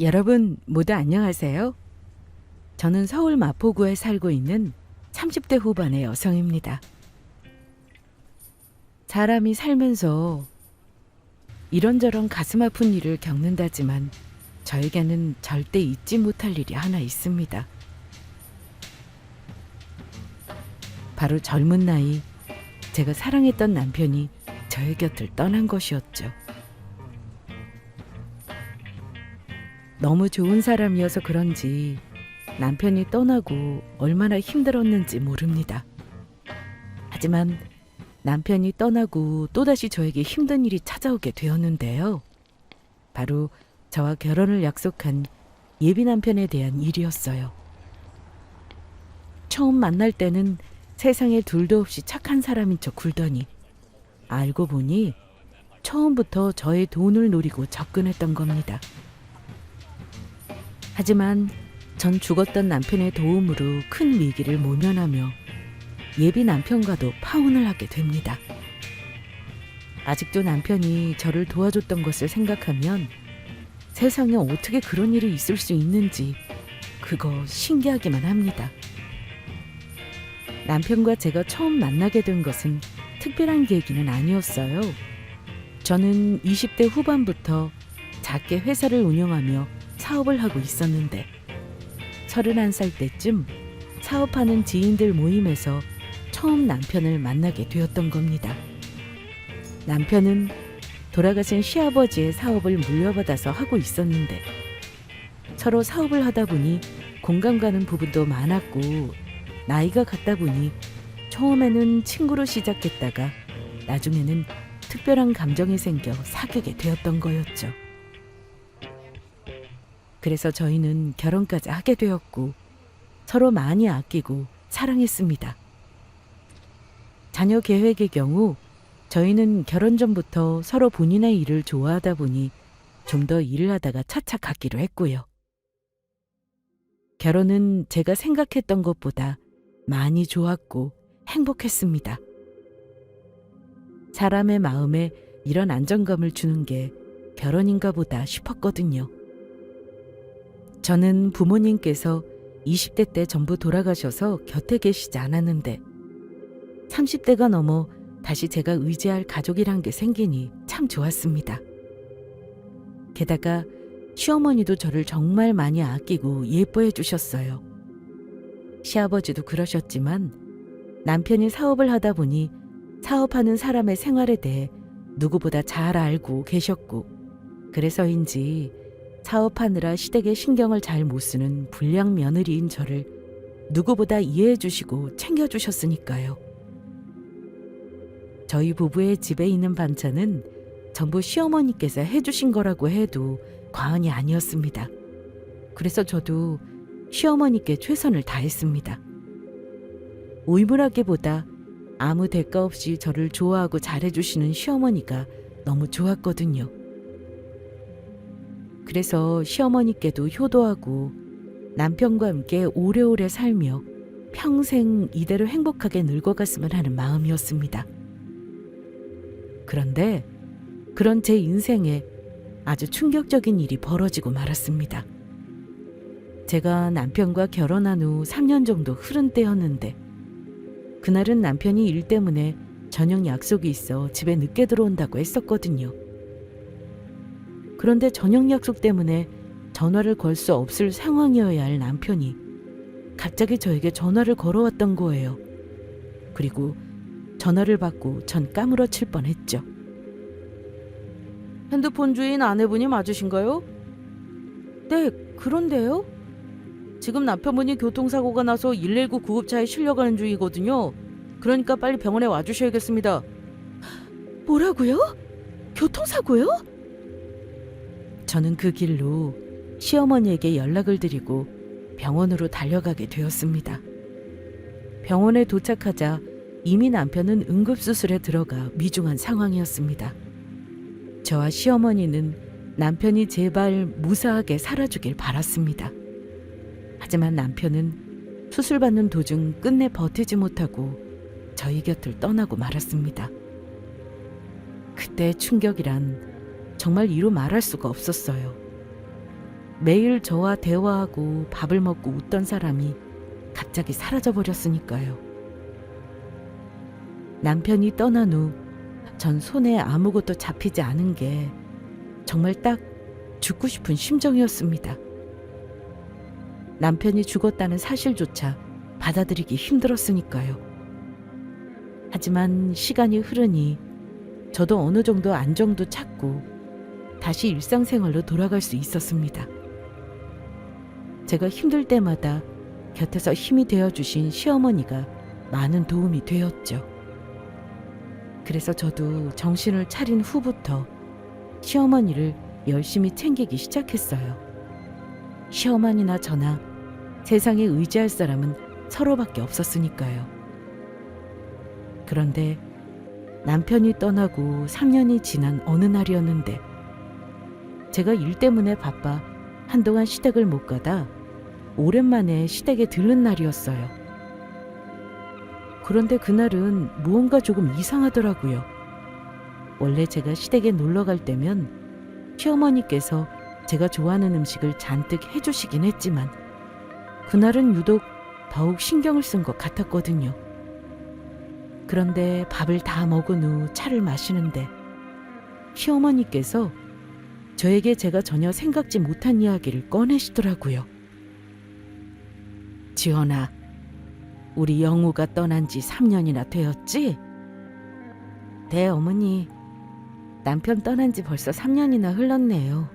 여러분 모두 안녕하세요. 저는 서울 마포구에 살고 있는 30대 후반의 여성입니다. 사람이 살면서 이런저런 가슴 아픈 일을 겪는다지만 저에게는 절대 잊지 못할 일이 하나 있습니다. 바로 젊은 나이 제가 사랑했던 남편이 저의 곁을 떠난 것이었죠. 너무 좋은 사람이어서 그런지 남편이 떠나고 얼마나 힘들었는지 모릅니다. 하지만 남편이 떠나고 또다시 저에게 힘든 일이 찾아오게 되었는데요. 바로 저와 결혼을 약속한 예비 남편에 대한 일이었어요. 처음 만날 때는 세상에 둘도 없이 착한 사람인 척 굴더니 알고 보니 처음부터 저의 돈을 노리고 접근했던 겁니다. 하지만 전 죽었던 남편의 도움으로 큰 위기를 모면하며 예비 남편과도 파혼을 하게 됩니다. 아직도 남편이 저를 도와줬던 것을 생각하면 세상에 어떻게 그런 일이 있을 수 있는지 그거 신기하기만 합니다. 남편과 제가 처음 만나게 된 것은 특별한 계기는 아니었어요. 저는 20대 후반부터 작게 회사를 운영하며 사업을 하고 있었는데 31살 때쯤 사업하는 지인들 모임에서 처음 남편을 만나게 되었던 겁니다. 남편은 돌아가신 시아버지의 사업을 물려받아서 하고 있었는데 서로 사업을 하다 보니 공감 가는 부분도 많았고 나이가 같다 보니 처음에는 친구로 시작했다가 나중에는 특별한 감정이 생겨 사귀게 되었던 거였죠. 그래서 저희는 결혼까지 하게 되었고 서로 많이 아끼고 사랑했습니다. 자녀 계획의 경우 저희는 결혼 전부터 서로 본인의 일을 좋아하다 보니 좀 더 일을 하다가 차차 갖기로 했고요. 결혼은 제가 생각했던 것보다 많이 좋았고 행복했습니다. 사람의 마음에 이런 안정감을 주는 게 결혼인가 보다 싶었거든요. 저는 부모님께서 20대 때 전부 돌아가셔서 곁에 계시지 않았는데 30대가 넘어 다시 제가 의지할 가족이란 게 생기니 참 좋았습니다. 게다가 시어머니도 저를 정말 많이 아끼고 예뻐해 주셨어요. 시아버지도 그러셨지만 남편이 사업을 하다 보니 사업하는 사람의 생활에 대해 누구보다 잘 알고 계셨고 그래서인지 사업하느라 시댁에 신경을 잘 못 쓰는 불량 며느리인 저를 누구보다 이해해 주시고 챙겨 주셨으니까요. 저희 부부의 집에 있는 반찬은 전부 시어머니께서 해주신 거라고 해도 과언이 아니었습니다. 그래서 저도 시어머니께 최선을 다했습니다. 오이물하기보다 아무 대가 없이 저를 좋아하고 잘해주시는 시어머니가 너무 좋았거든요. 그래서 시어머니께도 효도하고 남편과 함께 오래오래 살며 평생 이대로 행복하게 늙어갔으면 하는 마음이었습니다. 그런데 그런 제 인생에 아주 충격적인 일이 벌어지고 말았습니다. 제가 남편과 결혼한 후 3년 정도 흐른 때였는데 그날은 남편이 일 때문에 저녁 약속이 있어 집에 늦게 들어온다고 했었거든요. 그런데 저녁 약속 때문에 전화를 걸 수 없을 상황이어야 할 남편이 갑자기 저에게 전화를 걸어왔던 거예요. 그리고 전화를 받고 전 까무러칠 뻔했죠. 핸드폰 주인 아내분이 맞으신가요? 네, 그런데요? 지금 남편분이 교통사고가 나서 119 구급차에 실려가는 중이거든요. 그러니까 빨리 병원에 와주셔야겠습니다. 뭐라고요? 교통사고요? 저는 그 길로 시어머니에게 연락을 드리고 병원으로 달려가게 되었습니다. 병원에 도착하자 이미 남편은 응급수술에 들어가 위중한 상황이었습니다. 저와 시어머니는 남편이 제발 무사하게 살아주길 바랐습니다. 하지만 남편은 수술받는 도중 끝내 버티지 못하고 저희 곁을 떠나고 말았습니다. 그때 충격이란 정말 이루 말할 수가 없었어요. 매일 저와 대화하고 밥을 먹고 웃던 사람이 갑자기 사라져버렸으니까요. 남편이 떠난 후 전 손에 아무것도 잡히지 않은 게 정말 딱 죽고 싶은 심정이었습니다. 남편이 죽었다는 사실조차 받아들이기 힘들었으니까요. 하지만 시간이 흐르니 저도 어느 정도 안정도 찾고 다시 일상생활로 돌아갈 수 있었습니다. 제가 힘들 때마다 곁에서 힘이 되어주신 시어머니가 많은 도움이 되었죠. 그래서 저도 정신을 차린 후부터 시어머니를 열심히 챙기기 시작했어요. 시어머니나 저나 세상에 의지할 사람은 서로밖에 없었으니까요. 그런데 남편이 떠나고 3년이 지난 어느 날이었는데 제가 일 때문에 바빠 한동안 시댁을 못 가다 오랜만에 시댁에 들른 날이었어요. 그런데 그날은 무언가 조금 이상하더라고요. 원래 제가 시댁에 놀러 갈 때면 시어머니께서 제가 좋아하는 음식을 잔뜩 해주시긴 했지만 그날은 유독 더욱 신경을 쓴 것 같았거든요. 그런데 밥을 다 먹은 후 차를 마시는데 시어머니께서 저에게 제가 전혀 생각지 못한 이야기를 꺼내시더라고요. 지연아, 우리 영우가 떠난 지 3년이나 되었지? 네, 어머니. 남편 떠난 지 벌써 3년이나 흘렀네요.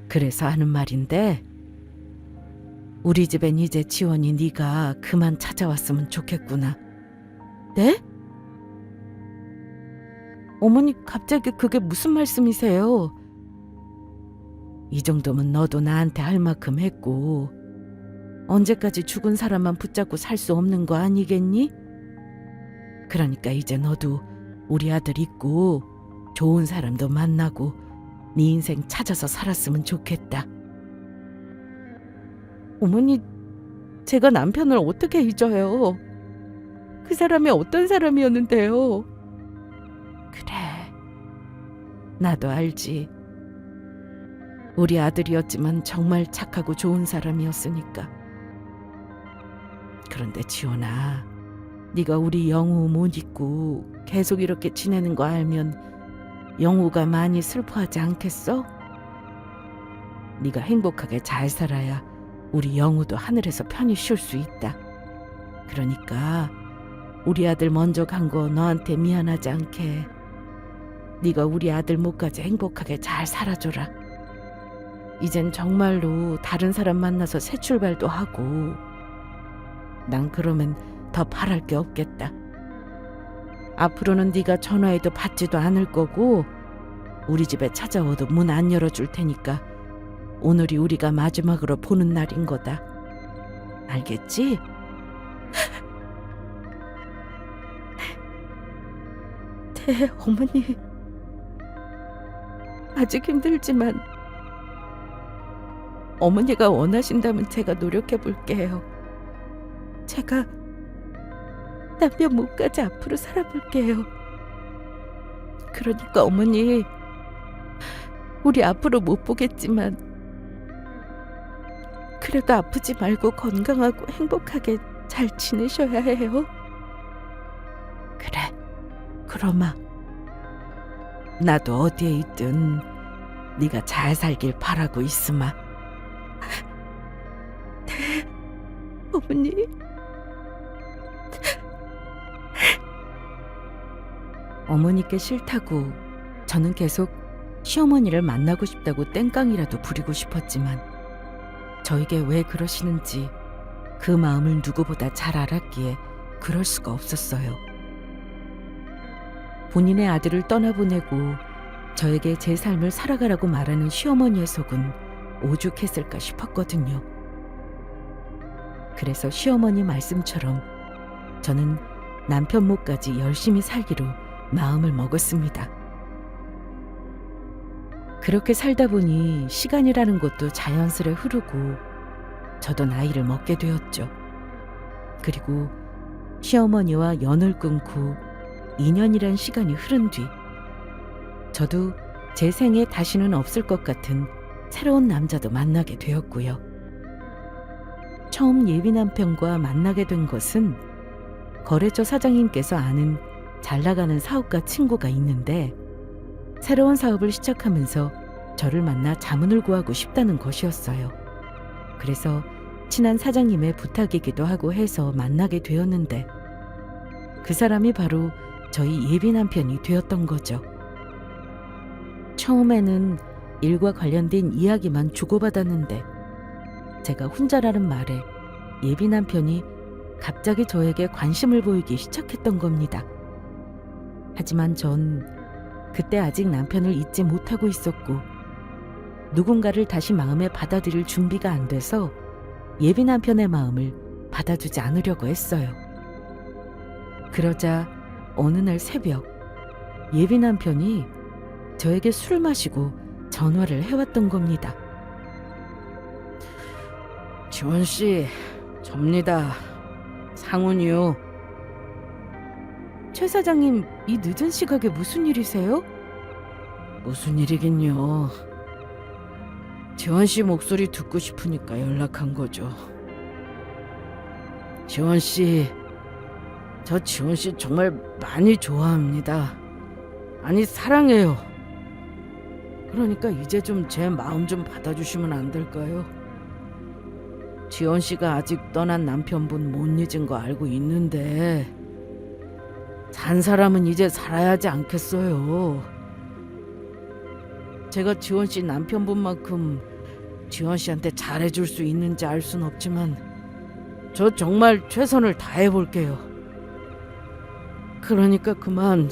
그래서 하는 말인데 우리 집엔 이제 지원이 네가 그만 찾아왔으면 좋겠구나. 네? 어머니 갑자기 그게 무슨 말씀이세요? 이 정도면 너도 나한테 할 만큼 했고 언제까지 죽은 사람만 붙잡고 살 수 없는 거 아니겠니? 그러니까 이제 너도 우리 아들 있고 좋은 사람도 만나고 네 인생 찾아서 살았으면 좋겠다. 어머니, 제가 남편을 어떻게 잊어요? 그 사람이 어떤 사람이었는데요? 그래, 나도 알지. 우리 아들이었지만 정말 착하고 좋은 사람이었으니까. 그런데 지원아, 네가 우리 영우 못 잊고 계속 이렇게 지내는 거 알면 영우가 많이 슬퍼하지 않겠어? 네가 행복하게 잘 살아야 우리 영우도 하늘에서 편히 쉴 수 있다. 그러니까 우리 아들 먼저 간 거 너한테 미안하지 않게 네가 우리 아들 목까지 행복하게 잘 살아줘라. 이젠 정말로 다른 사람 만나서 새 출발도 하고 난 그러면 더 바랄 게 없겠다. 앞으로는 네가 전화해도 받지도 않을 거고 우리 집에 찾아와도 문 안 열어줄 테니까 오늘이 우리가 마지막으로 보는 날인 거다. 알겠지? 네, 어머니. 아직 힘들지만 어머니가 원하신다면 제가 노력해 볼게요. 제가 남편 목까지 앞으로 살아볼게요. 그러니까 어머니, 우리 앞으로 못 보겠지만 그래도 아프지 말고 건강하고 행복하게 잘 지내셔야 해요. 그래, 그러마. 나도 어디에 있든 네가 잘 살길 바라고 있으마. 네, 어머니. 어머니께 싫다고 저는 계속 시어머니를 만나고 싶다고 땡깡이라도 부리고 싶었지만 저에게 왜 그러시는지 그 마음을 누구보다 잘 알았기에 그럴 수가 없었어요. 본인의 아들을 떠나보내고 저에게 제 삶을 살아가라고 말하는 시어머니의 속은 오죽했을까 싶었거든요. 그래서 시어머니 말씀처럼 저는 남편 목까지 열심히 살기로 마음을 먹었습니다. 그렇게 살다 보니 시간이라는 것도 자연스레 흐르고 저도 나이를 먹게 되었죠. 그리고 시어머니와 연을 끊고 2년이란 시간이 흐른 뒤 저도 제 생에 다시는 없을 것 같은 새로운 남자도 만나게 되었고요. 처음 예비 남편과 만나게 된 것은 거래처 사장님께서 아는 잘 나가는 사업가 친구가 있는데 새로운 사업을 시작하면서 저를 만나 자문을 구하고 싶다는 것이었어요. 그래서 친한 사장님의 부탁이기도 하고 해서 만나게 되었는데 그 사람이 바로 저희 예비 남편이 되었던 거죠. 처음에는 일과 관련된 이야기만 주고받았는데 제가 혼자라는 말에 예비 남편이 갑자기 저에게 관심을 보이기 시작했던 겁니다. 하지만 전 그때 아직 남편을 잊지 못하고 있었고 누군가를 다시 마음에 받아들일 준비가 안 돼서 예비 남편의 마음을 받아주지 않으려고 했어요. 그러자 어느 날 새벽 예비 남편이 저에게 술 마시고 전화를 해왔던 겁니다. 지원 씨, 접니다. 상훈이요. 최 사장님, 이 늦은 시각에 무슨 일이세요? 무슨 일이긴요. 지원 씨 목소리 듣고 싶으니까 연락한 거죠. 지원 씨, 저 지원 씨 정말 많이 좋아합니다. 아니, 사랑해요. 그러니까 이제 좀 제 마음 좀 받아주시면 안 될까요? 지원 씨가 아직 떠난 남편분 못 잊은 거 알고 있는데 산 사람은 이제 살아야지 않겠어요. 제가 지원 씨 남편분만큼 지원 씨한테 잘해줄 수 있는지 알 순 없지만 저 정말 최선을 다해볼게요. 그러니까 그만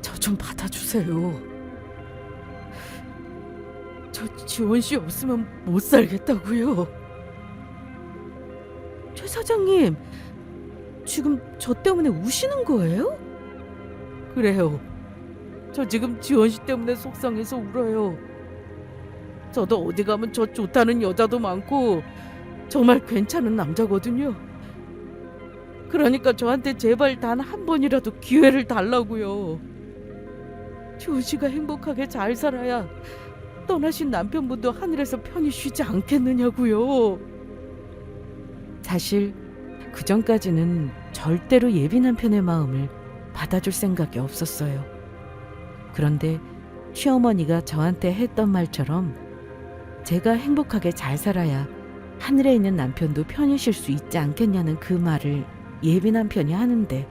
저 좀 받아주세요. 저 지원 씨 없으면 못 살겠다고요. 최 사장님, 지금 저 때문에 우시는 거예요? 그래요. 저 지금 지원 씨 때문에 속상해서 울어요. 저도 어디 가면 저 좋다는 여자도 많고 정말 괜찮은 남자거든요. 그러니까 저한테 제발 단 한 번이라도 기회를 달라고요. 지원 씨가 행복하게 잘 살아야 떠나신 남편분도 하늘에서 편히 쉬지 않겠느냐고요. 사실 그 전까지는 절대로 예비 남편의 마음을 받아줄 생각이 없었어요. 그런데 시어머니가 저한테 했던 말처럼 제가 행복하게 잘 살아야 하늘에 있는 남편도 편히 쉴 수 있지 않겠냐는 그 말을 예비 남편이 하는데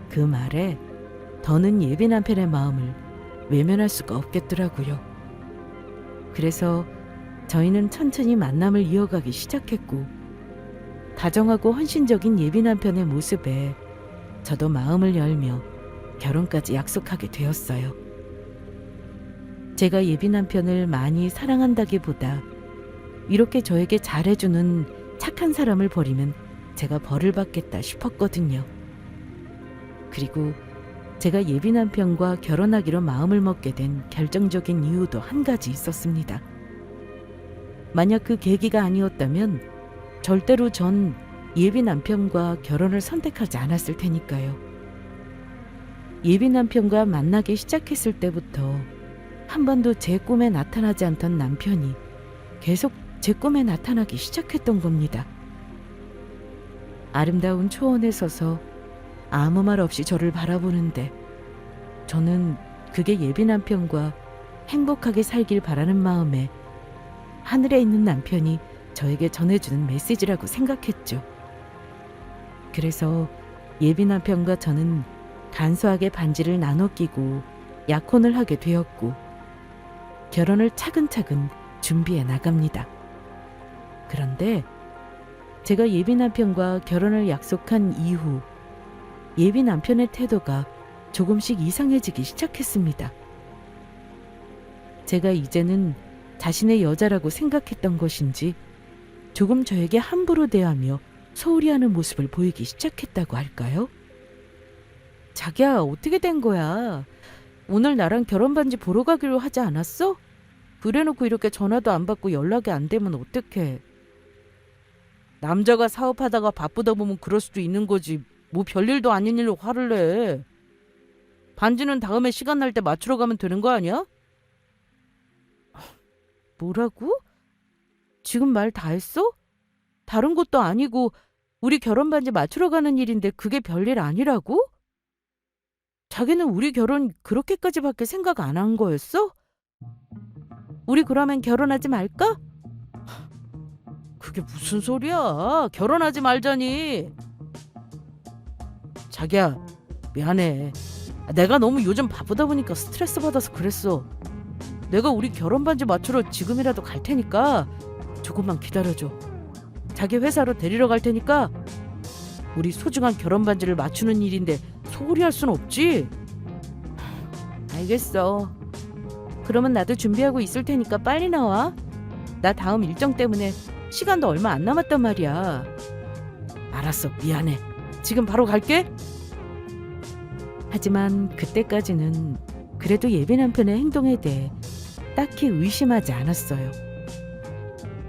그 말에 더는 예비 남편의 마음을 외면할 수가 없겠더라고요. 그래서 저희는 천천히 만남을 이어가기 시작했고 다정하고 헌신적인 예비 남편의 모습에 저도 마음을 열며 결혼까지 약속하게 되었어요. 제가 예비 남편을 많이 사랑한다기보다 이렇게 저에게 잘해주는 착한 사람을 버리면 제가 벌을 받겠다 싶었거든요. 그리고 제가 예비 남편과 결혼하기로 마음을 먹게 된 결정적인 이유도 한 가지 있었습니다. 만약 그 계기가 아니었다면 절대로 전 예비 남편과 결혼을 선택하지 않았을 테니까요. 예비 남편과 만나기 시작했을 때부터 한 번도 제 꿈에 나타나지 않던 남편이 계속 제 꿈에 나타나기 시작했던 겁니다. 아름다운 초원에 서서 아무 말 없이 저를 바라보는데 저는 그게 예비 남편과 행복하게 살길 바라는 마음에 하늘에 있는 남편이 저에게 전해주는 메시지라고 생각했죠. 그래서 예비 남편과 저는 간소하게 반지를 나눠 끼고 약혼을 하게 되었고 결혼을 차근차근 준비해 나갑니다. 그런데 제가 예비 남편과 결혼을 약속한 이후 예비 남편의 태도가 조금씩 이상해지기 시작했습니다. 제가 이제는 자신의 여자라고 생각했던 것인지 조금 저에게 함부로 대하며 소홀히 하는 모습을 보이기 시작했다고 할까요? 자기야, 어떻게 된 거야? 오늘 나랑 결혼 반지 보러 가기로 하지 않았어? 그래놓고 이렇게 전화도 안 받고 연락이 안 되면 어떡해? 남자가 사업하다가 바쁘다 보면 그럴 수도 있는 거지. 뭐 별일도 아닌 일로 화를 내. 반지는 다음에 시간 날 때 맞추러 가면 되는 거 아니야? 뭐라고? 지금 말 다 했어? 다른 것도 아니고 우리 결혼 반지 맞추러 가는 일인데 그게 별일 아니라고? 자기는 우리 결혼 그렇게까지밖에 생각 안 한 거였어? 우리 그러면 결혼하지 말까? 그게 무슨 소리야? 결혼하지 말자니. 자기야, 미안해. 내가 너무 요즘 바쁘다 보니까 스트레스 받아서 그랬어. 내가 우리 결혼 반지 맞추러 지금이라도 갈 테니까 조금만 기다려줘. 자기 회사로 데리러 갈 테니까. 우리 소중한 결혼 반지를 맞추는 일인데 소홀히 할 순 없지. 알겠어. 그러면 나도 준비하고 있을 테니까 빨리 나와. 나 다음 일정 때문에 시간도 얼마 안 남았단 말이야. 알았어, 미안해. 지금 바로 갈게. 하지만 그때까지는 그래도 예비 남편의 행동에 대해 딱히 의심하지 않았어요.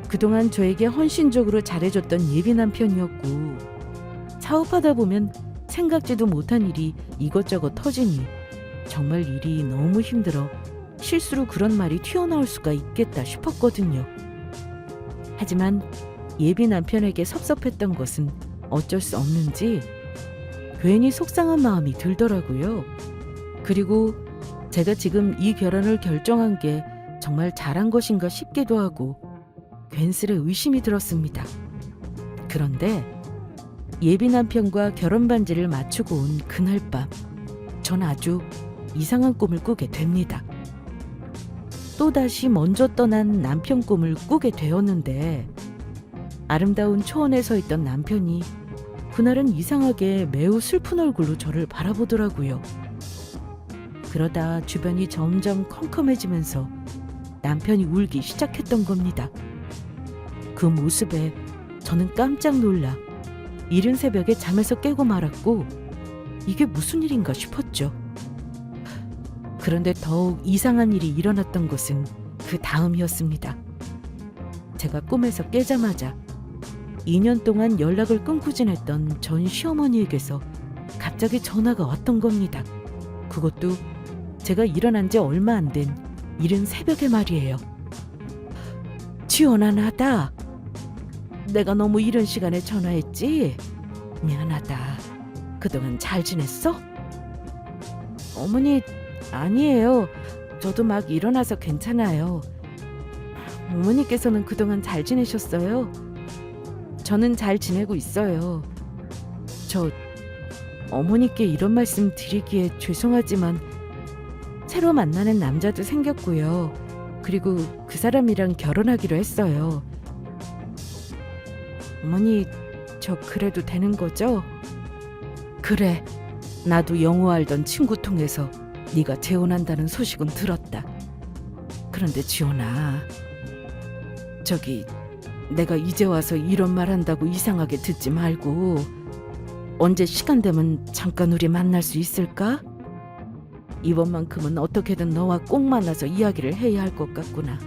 그동안 저에게 헌신적으로 잘해줬던 예비 남편이었고, 사업하다 보면 생각지도 못한 일이 이것저것 터지니 정말 일이 너무 힘들어 실수로 그런 말이 튀어나올 수가 있겠다 싶었거든요. 하지만 예비 남편에게 섭섭했던 것은 어쩔 수 없는지 괜히 속상한 마음이 들더라고요. 그리고 제가 지금 이 결혼을 결정한 게 정말 잘한 것인가 싶기도 하고 괜스레 의심이 들었습니다. 그런데 예비 남편과 결혼 반지를 맞추고 온 그날 밤, 전 아주 이상한 꿈을 꾸게 됩니다. 또다시 먼저 떠난 남편 꿈을 꾸게 되었는데, 아름다운 초원에 서 있던 남편이 그날은 이상하게 매우 슬픈 얼굴로 저를 바라보더라고요. 그러다 주변이 점점 컴컴해지면서 남편이 울기 시작했던 겁니다. 그 모습에 저는 깜짝 놀라 이른 새벽에 잠에서 깨고 말았고, 이게 무슨 일인가 싶었죠. 그런데 더욱 이상한 일이 일어났던 것은 그 다음이었습니다. 제가 꿈에서 깨자마자 2년 동안 연락을 끊고 지냈던 전 시어머니에게서 갑자기 전화가 왔던 겁니다. 그것도 제가 일어난 지 얼마 안 된 이른 새벽에 말이에요. 지원아, 나다. 내가 너무 이른 시간에 전화했지? 미안하다. 그동안 잘 지냈어? 어머니, 아니에요. 저도 막 일어나서 괜찮아요. 어머니께서는 그동안 잘 지내셨어요? 저는 잘 지내고 있어요. 저 어머니께 이런 말씀 드리기에 죄송하지만 새로 만나는 남자도 생겼고요. 그리고 그 사람이랑 결혼하기로 했어요. 어머니, 저 그래도 되는 거죠? 그래, 나도 영호 알던 친구 통해서 네가 재혼한다는 소식은 들었다. 그런데 지원아, 저기 내가 이제 와서 이런 말 한다고 이상하게 듣지 말고 언제 시간 되면 잠깐 우리 만날 수 있을까? 이번만큼은 어떻게든 너와 꼭 만나서 이야기를 해야 할 것 같구나.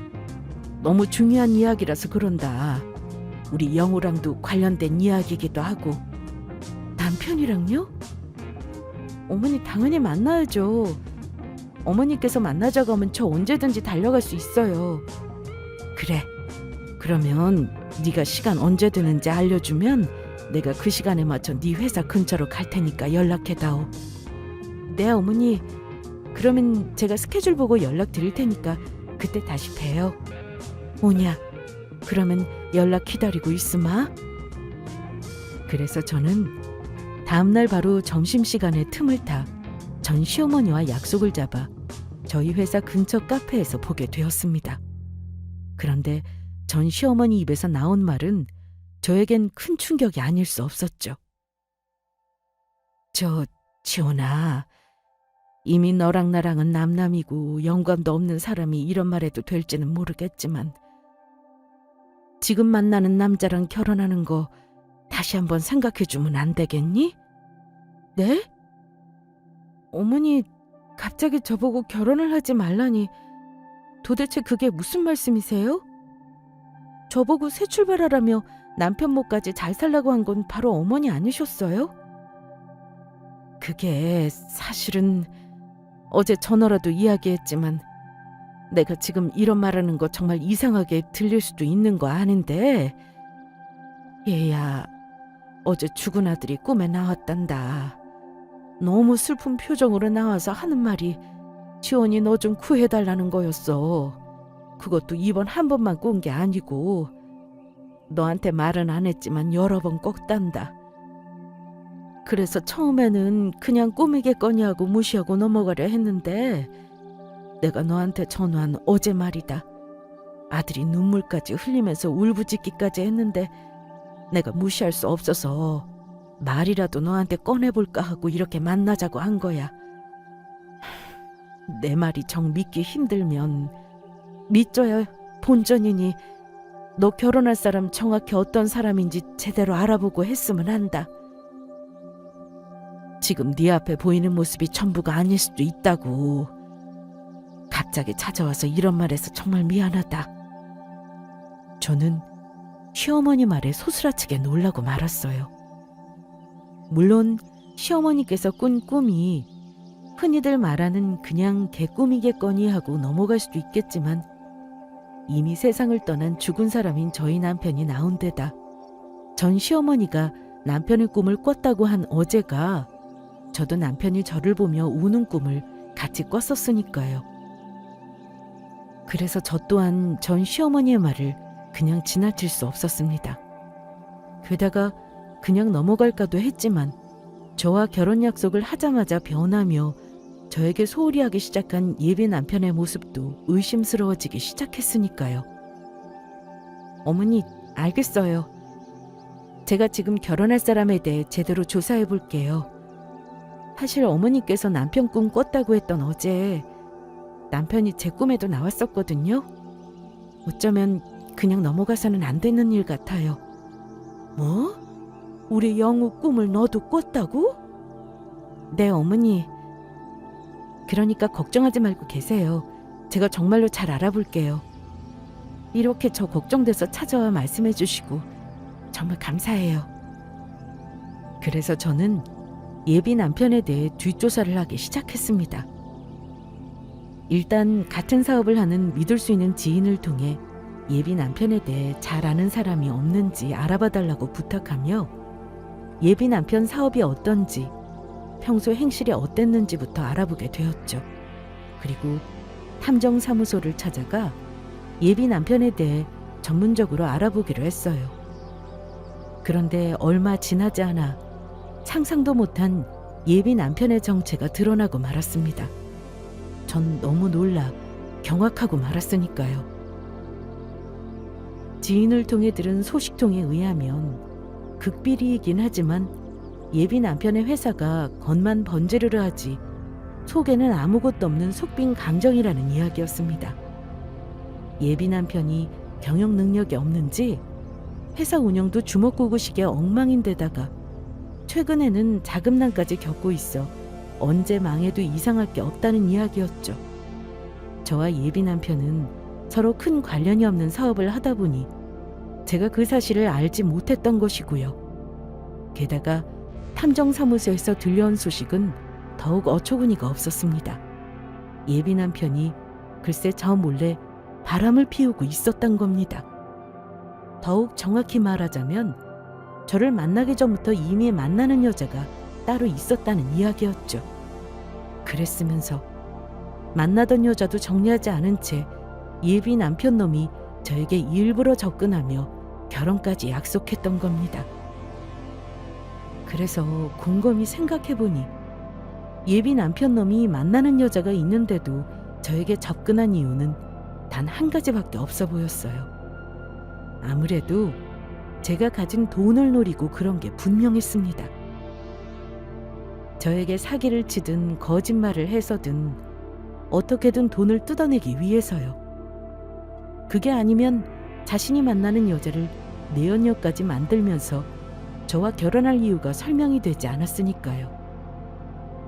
너무 중요한 이야기라서 그런다. 우리 영호랑도 관련된 이야기이기도 하고. 남편이랑요? 어머니, 당연히 만나야죠. 어머니께서 만나자고 하면 저 언제든지 달려갈 수 있어요. 그래, 그러면 네가 시간 언제 되는지 알려주면 내가 그 시간에 맞춰 네 회사 근처로 갈 테니까 연락해다오. 네, 어머니. 그러면 제가 스케줄 보고 연락 드릴 테니까 그때 다시 봬요. 오냐, 그러면 연락 기다리고 있으마. 그래서 저는 다음날 바로 점심시간에 틈을 타 전 시어머니와 약속을 잡아 저희 회사 근처 카페에서 보게 되었습니다. 그런데 전 시어머니 입에서 나온 말은 저에겐 큰 충격이 아닐 수 없었죠. 지원아, 이미 너랑 나랑은 남남이고 연관도 없는 사람이 이런 말해도 될지는 모르겠지만 지금 만나는 남자랑 결혼하는 거 다시 한번 생각해주면 안 되겠니? 네? 어머니, 갑자기 저보고 결혼을 하지 말라니 도대체 그게 무슨 말씀이세요? 저보고 새 출발하라며 남편 몫까지 잘 살라고 한 건 바로 어머니 아니셨어요? 그게 사실은 어제 전화라도 이야기했지만 내가 지금 이런 말하는 거 정말 이상하게 들릴 수도 있는 거 아는데, 얘야, 어제 죽은 아들이 꿈에 나왔단다. 너무 슬픈 표정으로 나와서 하는 말이 지원이 너 좀 구해달라는 거였어. 그것도 이번 한 번만 꾼 게 아니고 너한테 말은 안 했지만 여러 번 꿨단다. 그래서 처음에는 그냥 꿈이겠거니 하고 무시하고 넘어가려 했는데 내가 너한테 전화한 어제 말이다. 아들이 눈물까지 흘리면서 울부짖기까지 했는데 내가 무시할 수 없어서 말이라도 너한테 꺼내볼까 하고 이렇게 만나자고 한 거야. 내 말이 정 믿기 힘들면 믿줘야 본전이니 너 결혼할 사람 정확히 어떤 사람인지 제대로 알아보고 했으면 한다. 지금 네 앞에 보이는 모습이 전부가 아닐 수도 있다고. 갑자기 찾아와서 이런 말해서 정말 미안하다. 저는 시어머니 말에 소스라치게 놀라고 말았어요. 물론 시어머니께서 꾼 꿈이 흔히들 말하는 그냥 개꿈이겠거니 하고 넘어갈 수도 있겠지만 이미 세상을 떠난 죽은 사람인 저희 남편이 나온 데다 전 시어머니가 남편의 꿈을 꿨다고 한 어제가 저도 남편이 저를 보며 우는 꿈을 같이 꿨었으니까요. 그래서 저 또한 전 시어머니의 말을 그냥 지나칠 수 없었습니다. 게다가 그냥 넘어갈까도 했지만 저와 결혼 약속을 하자마자 변하며 저에게 소홀히 하기 시작한 예비 남편의 모습도 의심스러워지기 시작했으니까요. 어머니, 알겠어요. 제가 지금 결혼할 사람에 대해 제대로 조사해 볼게요. 사실 어머니께서 남편 꿈 꿨다고 했던 어제 남편이 제 꿈에도 나왔었거든요. 어쩌면 그냥 넘어가서는 안 되는 일 같아요. 뭐? 우리 영우 꿈을 너도 꿨다고? 네, 어머니. 그러니까 걱정하지 말고 계세요. 제가 정말로 잘 알아볼게요. 이렇게 저 걱정돼서 찾아와 말씀해 주시고 정말 감사해요. 그래서 저는 예비 남편에 대해 뒷조사를 하기 시작했습니다. 일단 같은 사업을 하는 믿을 수 있는 지인을 통해 예비 남편에 대해 잘 아는 사람이 없는지 알아봐 달라고 부탁하며 예비 남편 사업이 어떤지 평소 행실이 어땠는지부터 알아보게 되었죠. 그리고 탐정사무소를 찾아가 예비 남편에 대해 전문적으로 알아보기로 했어요. 그런데 얼마 지나지 않아 상상도 못한 예비 남편의 정체가 드러나고 말았습니다. 전 너무 놀라 경악하고 말았으니까요. 지인을 통해 들은 소식통에 의하면 극비리이긴 하지만 예비 남편의 회사가 겉만 번지르르 하지 속에는 아무것도 없는 속빈 강정이라는 이야기였습니다. 예비 남편이 경영 능력이 없는지 회사 운영도 주먹구구식의 엉망인데다가 최근에는 자금난까지 겪고 있어 언제 망해도 이상할 게 없다는 이야기였죠. 저와 예비 남편은 서로 큰 관련이 없는 사업을 하다 보니 제가 그 사실을 알지 못했던 것이고요. 게다가 탐정사무소에서 들려온 소식은 더욱 어처구니가 없었습니다. 예비 남편이 글쎄 저 몰래 바람을 피우고 있었던 겁니다. 더욱 정확히 말하자면 저를 만나기 전부터 이미 만나는 여자가 따로 있었다는 이야기였죠. 그랬으면서 만나던 여자도 정리하지 않은 채 예비 남편 놈이 저에게 일부러 접근하며 결혼까지 약속했던 겁니다. 그래서 곰곰이 생각해보니 예비 남편 놈이 만나는 여자가 있는데도 저에게 접근한 이유는 단 한 가지밖에 없어 보였어요. 아무래도 제가 가진 돈을 노리고 그런 게 분명했습니다. 저에게 사기를 치든 거짓말을 해서든 어떻게든 돈을 뜯어내기 위해서요. 그게 아니면 자신이 만나는 여자를 내연녀까지 만들면서 저와 결혼할 이유가 설명이 되지 않았으니까요.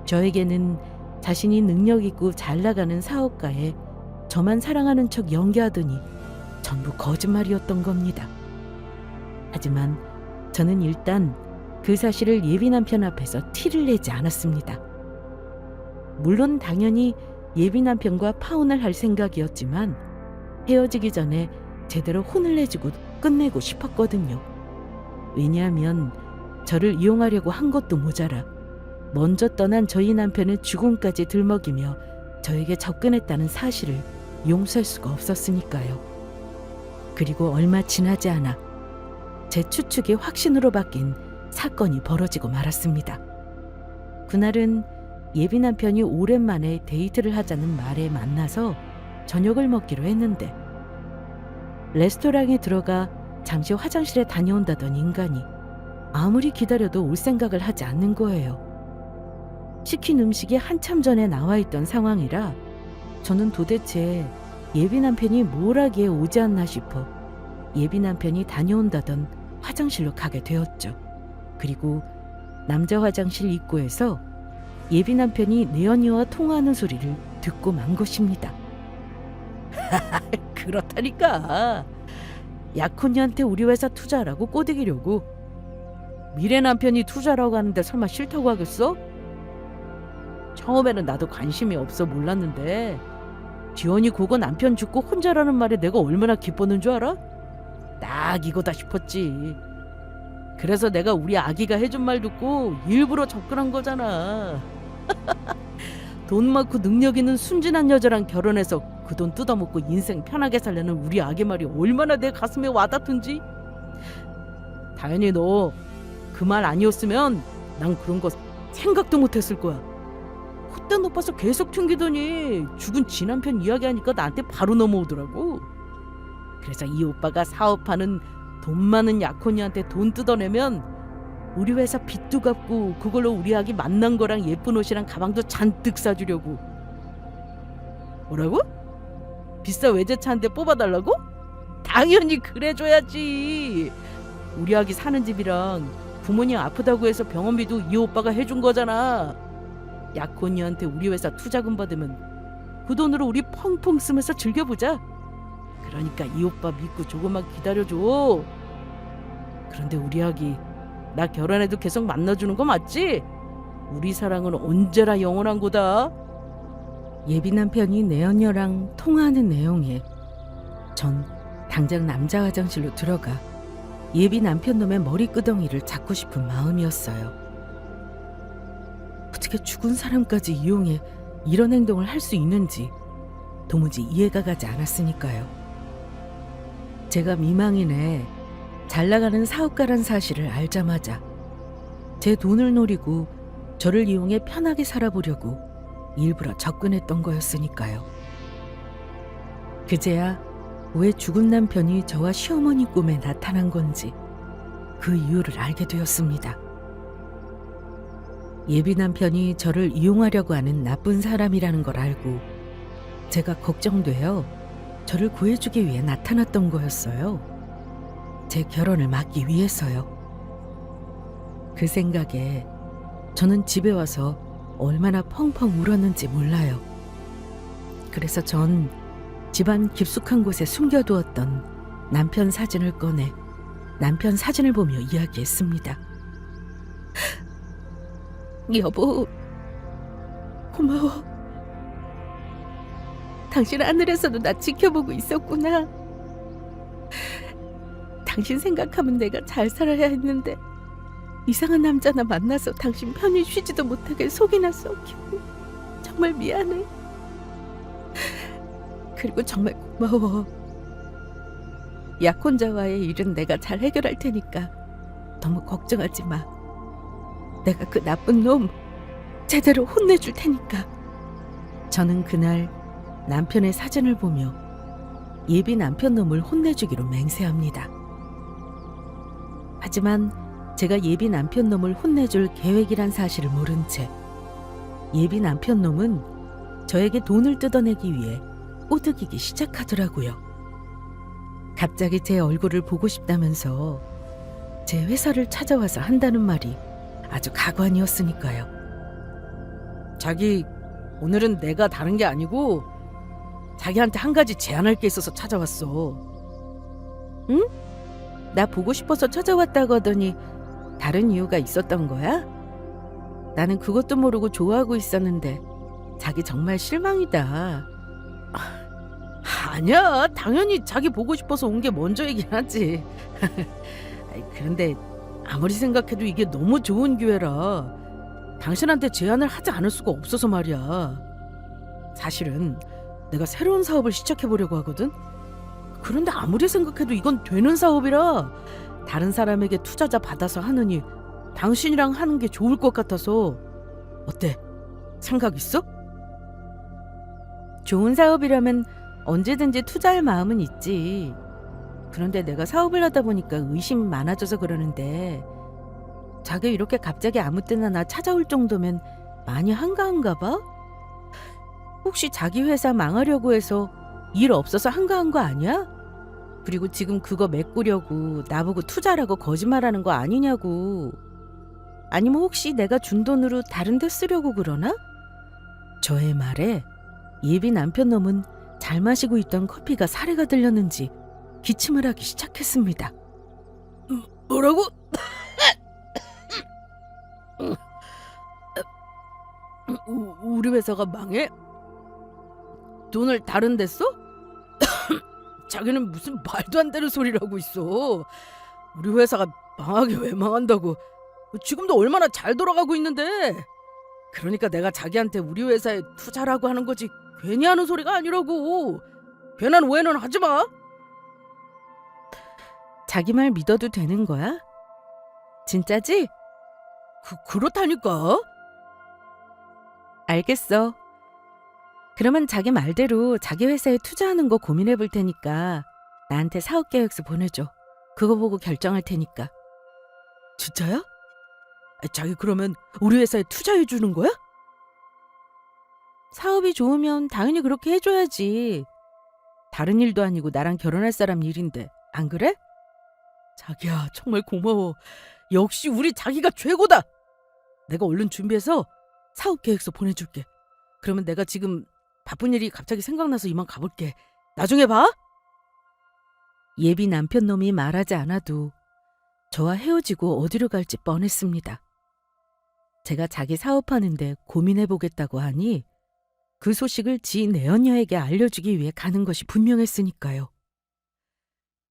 저에게는 자신이 능력 있고 잘 나가는 사업가에 저만 사랑하는 척 연기하더니 전부 거짓말이었던 겁니다. 하지만 저는 일단 그 사실을 예비 남편 앞에서 티를 내지 않았습니다. 물론 당연히 예비 남편과 파혼을 할 생각이었지만 헤어지기 전에 제대로 혼을 내주고 끝내고 싶었거든요. 왜냐하면 저를 이용하려고 한 것도 모자라 먼저 떠난 저희 남편의 죽음까지 들먹이며 저에게 접근했다는 사실을 용서할 수가 없었으니까요. 그리고 얼마 지나지 않아 제 추측이 확신으로 바뀐 사건이 벌어지고 말았습니다. 그날은 예비 남편이 오랜만에 데이트를 하자는 말에 만나서 저녁을 먹기로 했는데 레스토랑에 들어가 잠시 화장실에 다녀온다던 인간이 아무리 기다려도 올 생각을 하지 않는 거예요. 시킨 음식이 한참 전에 나와 있던 상황이라 저는 도대체 예비 남편이 뭘 하기에 오지 않나 싶어 예비 남편이 다녀온다던 화장실로 가게 되었죠. 그리고 남자 화장실 입구에서 예비 남편이 내연녀와 통화하는 소리를 듣고 만 것입니다. 그렇다니까. 약혼녀한테 우리 회사 투자하라고 꼬드기려고. 미래 남편이 투자라고 하는데 설마 싫다고 하겠어? 처음에는 나도 관심이 없어 몰랐는데 지연이 그거 남편 죽고 혼자라는 말에 내가 얼마나 기뻤는 줄 알아? 딱 이거다 싶었지. 그래서 내가 우리 아기가 해준 말 듣고 일부러 접근한 거잖아. 돈 많고 능력 있는 순진한 여자랑 결혼해서 그 돈 뜯어먹고 인생 편하게 살려는 우리 아기 말이 얼마나 내 가슴에 와닿던지. 다현이 너 그 말 아니었으면 난 그런 거 생각도 못했을 거야. 콧대 높아서 계속 튕기더니 죽은 지 남편 이야기하니까 나한테 바로 넘어오더라고. 그래서 이 오빠가 사업하는 돈 많은 약혼녀한테 돈 뜯어내면 우리 회사 빚도 갚고 그걸로 우리 아기 만난 거랑 예쁜 옷이랑 가방도 잔뜩 사주려고. 뭐라고? 비싼 외제차 한 대 뽑아달라고? 당연히 그래줘야지. 우리 아기 사는 집이랑 부모님 아프다고 해서 병원비도 이 오빠가 해준 거잖아. 약혼녀한테 우리 회사 투자금 받으면 그 돈으로 우리 펑펑 쓰면서 즐겨보자. 그러니까 이 오빠 믿고 조금만 기다려줘. 그런데 우리 아기 나 결혼해도 계속 만나주는 거 맞지? 우리 사랑은 언제나 영원한 거다. 예비 남편이 내연녀랑 통화하는 내용에 전 당장 남자 화장실로 들어가 예비 남편 놈의 머리끄덩이를 잡고 싶은 마음이었어요. 어떻게 죽은 사람까지 이용해 이런 행동을 할 수 있는지 도무지 이해가 가지 않았으니까요. 제가 미망인에 잘 나가는 사업가란 사실을 알자마자 제 돈을 노리고 저를 이용해 편하게 살아보려고 일부러 접근했던 거였으니까요. 그제야 왜 죽은 남편이 저와 시어머니 꿈에 나타난 건지 그 이유를 알게 되었습니다. 예비 남편이 저를 이용하려고 하는 나쁜 사람이라는 걸 알고 제가 걱정되어 저를 구해주기 위해 나타났던 거였어요. 제 결혼을 막기 위해서요. 그 생각에 저는 집에 와서 얼마나 펑펑 울었는지 몰라요. 그래서 전 집안 깊숙한 곳에 숨겨두었던 남편 사진을 꺼내 남편 사진을 보며 이야기했습니다. 여보, 고마워. 당신 하늘에서도 나 지켜보고 있었구나. 당신 생각하면 내가 잘 살아야 했는데 이상한 남자나 만나서 당신 편히 쉬지도 못하게 속이나 썩히고 정말 미안해. 그리고 정말 고마워. 약혼자와의 일은 내가 잘 해결할 테니까 너무 걱정하지 마. 내가 그 나쁜 놈 제대로 혼내줄 테니까. 저는 그날 남편의 사진을 보며 예비 남편 놈을 혼내주기로 맹세합니다. 하지만 제가 예비 남편 놈을 혼내줄 계획이란 사실을 모른 채 예비 남편 놈은 저에게 돈을 뜯어내기 위해 꼬드기기 시작하더라고요. 갑자기 제 얼굴을 보고 싶다면서 제 회사를 찾아와서 한다는 말이 아주 가관이었으니까요. 자기, 오늘은 내가 다른 게 아니고 자기한테 한 가지 제안할 게 있어서 찾아왔어. 응? 나 보고 싶어서 찾아왔다고 하더니 다른 이유가 있었던 거야? 나는 그것도 모르고 좋아하고 있었는데 자기 정말 실망이다. 아니야, 당연히 자기 보고 싶어서 온 게 먼저이긴 하지. 그런데 아무리 생각해도 이게 너무 좋은 기회라 당신한테 제안을 하지 않을 수가 없어서 말이야. 사실은 내가 새로운 사업을 시작해보려고 하거든. 그런데 아무리 생각해도 이건 되는 사업이라 다른 사람에게 투자자 받아서 하느니 당신이랑 하는 게 좋을 것 같아서. 어때? 생각 있어? 좋은 사업이라면 언제든지 투자할 마음은 있지. 그런데 내가 사업을 하다 보니까 의심이 많아져서 그러는데, 자기 이렇게 갑자기 아무 때나 나 찾아올 정도면 많이 한가한가 봐? 혹시 자기 회사 망하려고 해서 일 없어서 한가한 거 아니야? 그리고 지금 그거 메꾸려고 나보고 투자라고 거짓말하는 거 아니냐고. 아니면 혹시 내가 준 돈으로 다른 데 쓰려고 그러나? 저의 말에 예비 남편 놈은 잘 마시고 있던 커피가 사례가 들렸는지 기침을 하기 시작했습니다. 뭐라고? 우리 회사가 망해? 돈을 다른 데 써? 자기는 무슨 말도 안 되는 소리를 하고 있어. 우리 회사가 망하게 왜 망한다고. 지금도 얼마나 잘 돌아가고 있는데. 그러니까 내가 자기한테 우리 회사에 투자라고 하는 거지 괜히 하는 소리가 아니라고. 괜한 오해는 하지 마. 자기 말 믿어도 되는 거야? 진짜지? 그렇다니까. 알겠어. 그러면 자기 말대로 자기 회사에 투자하는 거 고민해 볼 테니까 나한테 사업 계획서 보내줘. 그거 보고 결정할 테니까. 진짜야? 자기 그러면 우리 회사에 투자해 주는 거야? 사업이 좋으면 당연히 그렇게 해줘야지. 다른 일도 아니고 나랑 결혼할 사람 일인데 안 그래? 자기야, 정말 고마워. 역시 우리 자기가 최고다. 내가 얼른 준비해서 사업 계획서 보내줄게. 그러면 내가 지금 바쁜 일이 갑자기 생각나서 이만 가볼게. 나중에 봐. 예비 남편 놈이 말하지 않아도 저와 헤어지고 어디로 갈지 뻔했습니다. 제가 자기 사업하는데 고민해보겠다고 하니 그 소식을 지 내연녀에게 알려주기 위해 가는 것이 분명했으니까요.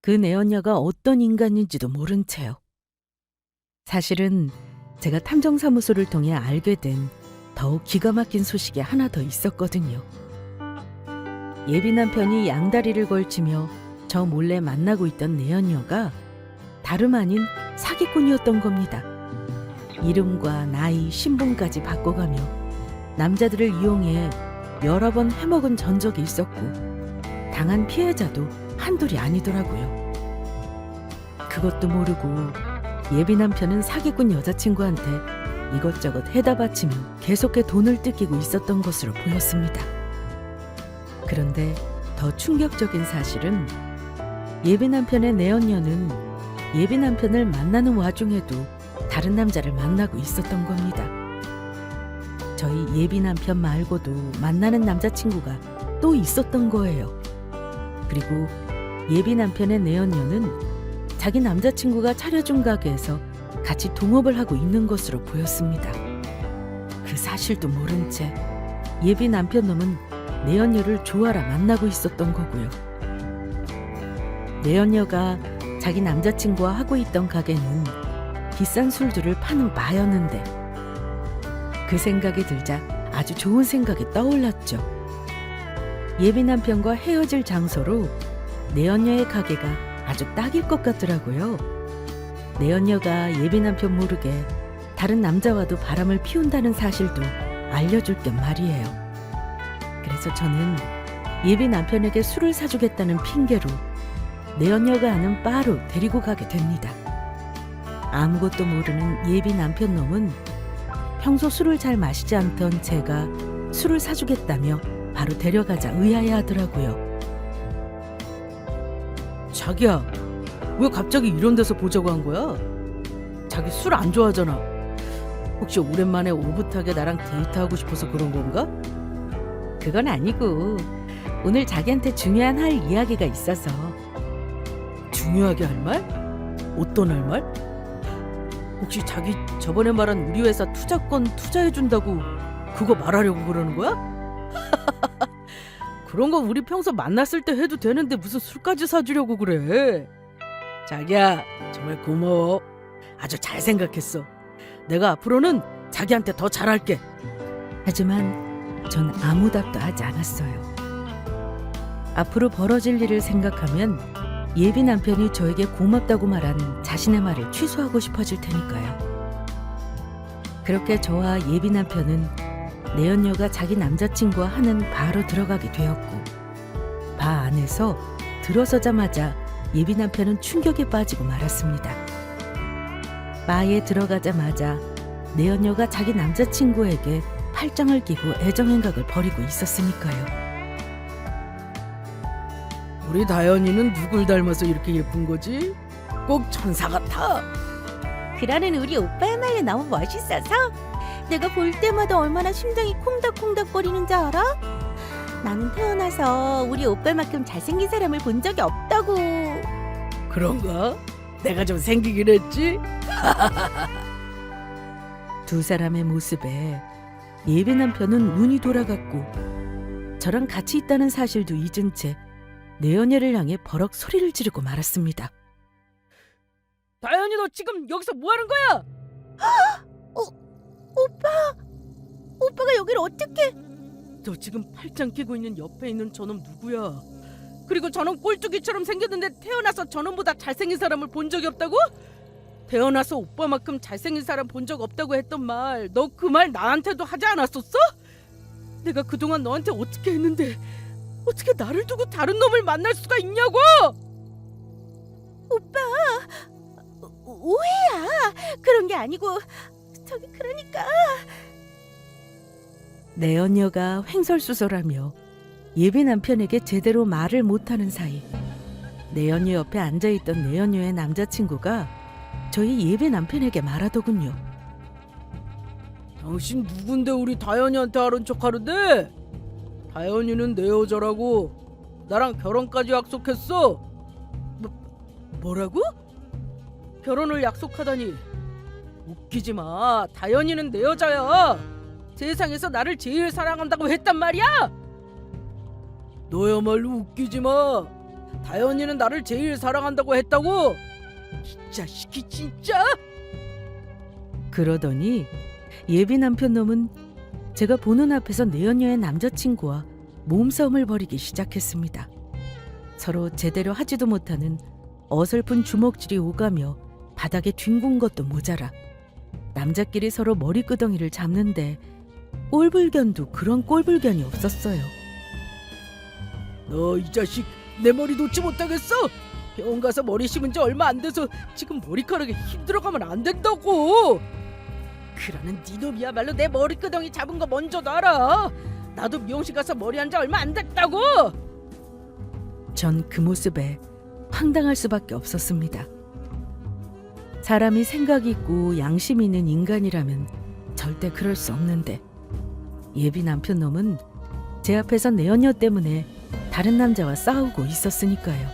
그 내연녀가 어떤 인간인지도 모른 채요. 사실은 제가 탐정사무소를 통해 알게 된 더욱 기가 막힌 소식이 하나 더 있었거든요. 예비 남편이 양다리를 걸치며 저 몰래 만나고 있던 내연녀가 다름 아닌 사기꾼이었던 겁니다. 이름과 나이, 신분까지 바꿔가며 남자들을 이용해 여러 번 해먹은 전적이 있었고 당한 피해자도 한둘이 아니더라고요. 그것도 모르고 예비 남편은 사기꾼 여자친구한테 이것저것 해다 바치며 계속해 돈을 뜯기고 있었던 것으로 보였습니다. 그런데 더 충격적인 사실은 예비 남편의 내연녀는 예비 남편을 만나는 와중에도 다른 남자를 만나고 있었던 겁니다. 저희 예비 남편 말고도 만나는 남자친구가 또 있었던 거예요. 그리고 예비 남편의 내연녀는 자기 남자친구가 차려준 가게에서 같이 동업을 하고 있는 것으로 보였습니다. 그 사실도 모른 채 예비 남편 놈은 내연녀를 좋아라 만나고 있었던 거고요. 내연녀가 자기 남자친구와 하고 있던 가게는 비싼 술들을 파는 바였는데 그 생각이 들자 아주 좋은 생각이 떠올랐죠. 예비 남편과 헤어질 장소로 내연녀의 가게가 아주 딱일 것 같더라고요. 내연녀가 예비 남편 모르게 다른 남자와도 바람을 피운다는 사실도 알려줄 겸 말이에요. 그래서 저는 예비 남편에게 술을 사주겠다는 핑계로 내연녀가 아는 바로 데리고 가게 됩니다. 아무것도 모르는 예비 남편 놈은 평소 술을 잘 마시지 않던 제가 술을 사주겠다며 바로 데려가자 의아해하더라고요. 자기야, 왜 갑자기 이런 데서 보자고 한 거야? 자기 술 안 좋아하잖아. 혹시 오랜만에 오붓하게 나랑 데이트하고 싶어서 그런 건가? 그건 아니고 오늘 자기한테 중요한 할 이야기가 있어서. 중요하게 할 말? 어떤 할 말? 혹시 자기 저번에 말한 우리 회사 투자권 투자해준다고 그거 말하려고 그러는 거야? 그런 거 우리 평소 만났을 때 해도 되는데 무슨 술까지 사주려고 그래. 자기야, 정말 고마워. 아주 잘 생각했어. 내가 앞으로는 자기한테 더 잘할게. 하지만 전 아무 답도 하지 않았어요. 앞으로 벌어질 일을 생각하면 예비 남편이 저에게 고맙다고 말한 자신의 말을 취소하고 싶어질 테니까요. 그렇게 저와 예비 남편은 내연녀가 자기 남자친구와 하는 바로 들어가게 되었고, 바 안에서 들어서자마자 예비 남편은 충격에 빠지고 말았습니다. 바에 들어가자마자 내연녀가 자기 남자친구에게 팔짱을 끼고 애정행각을 벌이고 있었으니까요. 우리 다현이는 누굴 닮아서 이렇게 예쁜 거지? 꼭 천사 같아. 그러는 우리 오빠야말로 너무 멋있어서 내가 볼 때마다 얼마나 심장이 콩닥콩닥거리는지 알아? 나는 태어나서 우리 오빠만큼 잘생긴 사람을 본 적이 없다고. 그런가? 내가 좀 생기긴 했지? 두 사람의 모습에 예비 남편은 눈이 돌아갔고, 저랑 같이 있다는 사실도 잊은 채 내연녀를 향해 버럭 소리를 지르고 말았습니다. 다현이, 너 지금 여기서 뭐 하는 거야? 오빠가 여길 어떻게? 너 지금 팔짱 끼고 있는 옆에 있는 저놈 누구야? 그리고 저놈 꼴뚜기처럼 생겼는데 태어나서 저놈보다 잘생긴 사람을 본 적이 없다고? 태어나서 오빠만큼 잘생긴 사람 본 적 없다고 했던 말, 너 그 말 나한테도 하지 않았었어? 내가 그동안 너한테 어떻게 했는데 어떻게 나를 두고 다른 놈을 만날 수가 있냐고! 오빠, 오해야. 그런 게 아니고 저기 그러니까. 내연녀가 횡설수설하며 예비 남편에게 제대로 말을 못하는 사이, 내연녀 옆에 앉아있던 내연녀의 남자친구가 저희 예비 남편에게 말하더군요. 당신 누군데 우리 다현이한테 하는 척 하는데? 다현이는 내 여자라고. 나랑 결혼까지 약속했어. 뭐라고? 결혼을 약속하다니. 웃기지 마. 다현이는 내 여자야. 세상에서 나를 제일 사랑한다고 했단 말이야. 너야말로 웃기지 마. 다현이는 나를 제일 사랑한다고 했다고. 이 자식이 진짜. 그러더니 예비 남편 놈은 제가 보는 앞에서 내연녀의 남자친구와 몸싸움을 벌이기 시작했습니다. 서로 제대로 하지도 못하는 어설픈 주먹질이 오가며 바닥에 뒹군 것도 모자라 남자끼리 서로 머리끄덩이를 잡는데 꼴불견도 그런 꼴불견이 없었어요. 너 이 자식, 내 머리 놓지 못하겠어? 병원 가서 머리 심은 지 얼마 안 돼서 지금 머리카락에 힘 들어가면 안 된다고. 그러는 네 놈이야말로 내 머리끄덩이 잡은 거 먼저도 알아. 나도 미용실 가서 머리 한 지 얼마 안 됐다고. 전 그 모습에 황당할 수밖에 없었습니다. 사람이 생각이 있고 양심 있는 인간이라면 절대 그럴 수 없는데, 예비 남편 놈은 제 앞에서 내연녀 때문에 다른 남자와 싸우고 있었으니까요.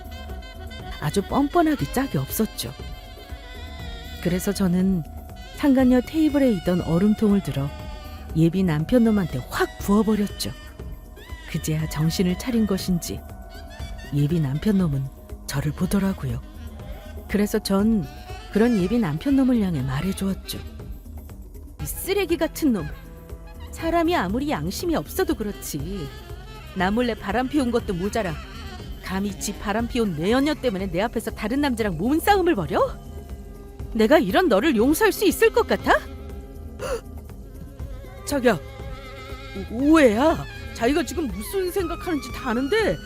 아주 뻔뻔하기 짝이 없었죠. 그래서 저는 상간녀 테이블에 있던 얼음통을 들어 예비 남편 놈한테 확 부어버렸죠. 그제야 정신을 차린 것인지 예비 남편 놈은 저를 보더라고요. 그래서 전 그런 예비 남편 놈을 향해 말해주었죠. 이 쓰레기 같은 놈, 사람이 아무리 양심이 없어도 그렇지 나 몰래 바람 피운 것도 모자라 감히 지 바람 피운 내연녀 때문에 내 앞에서 다른 남자랑 몸싸움을 벌여? 내가 이런 너를 용서할 수 있을 것 같아? 자기야, 오해야. 자기가 지금 무슨 생각하는지 다 아는데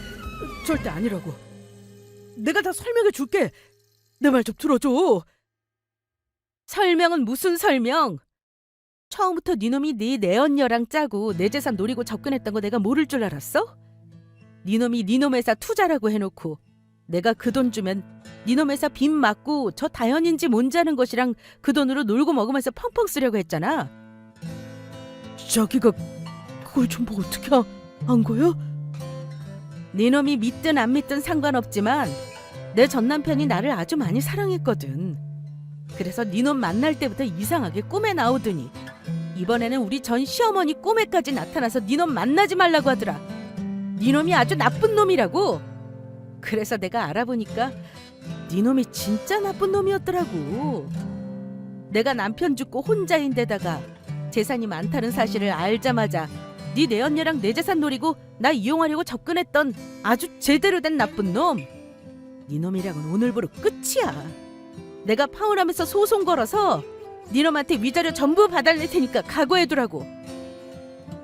절대 아니라고. 내가 다 설명해 줄게. 내 말 좀 들어줘. 설명은 무슨 설명? 처음부터 네 놈이 네 내연녀랑 짜고 내 재산 노리고 접근했던 거 내가 모를 줄 알았어? 네 놈이 네 놈 회사 투자라고 해놓고 내가 그 돈 주면 네 놈 회사 빚 맞고 저 다현인지 뭔지 아는 것이랑 그 돈으로 놀고 먹으면서 펑펑 쓰려고 했잖아. 자기가 그걸 전부 어떻게 안 거야? 네 놈이 믿든 안 믿든 상관없지만 내 전 남편이 나를 아주 많이 사랑했거든. 그래서 네 놈 만날 때부터 이상하게 꿈에 나오더니 이번에는 우리 전 시어머니 꿈에까지 나타나서 네 놈 만나지 말라고 하더라. 네 놈이 아주 나쁜 놈이라고. 그래서 내가 알아보니까 네 놈이 진짜 나쁜 놈이었더라고. 내가 남편 죽고 혼자인데다가 재산이 많다는 사실을 알자마자 네 내언니랑 내 재산 노리고 나 이용하려고 접근했던 아주 제대로 된 나쁜 놈. 네 놈이랑은 오늘부로 끝이야. 내가 파혼하면서 소송 걸어서 네 놈한테 위자료 전부 받아낼 테니까 각오해두라고.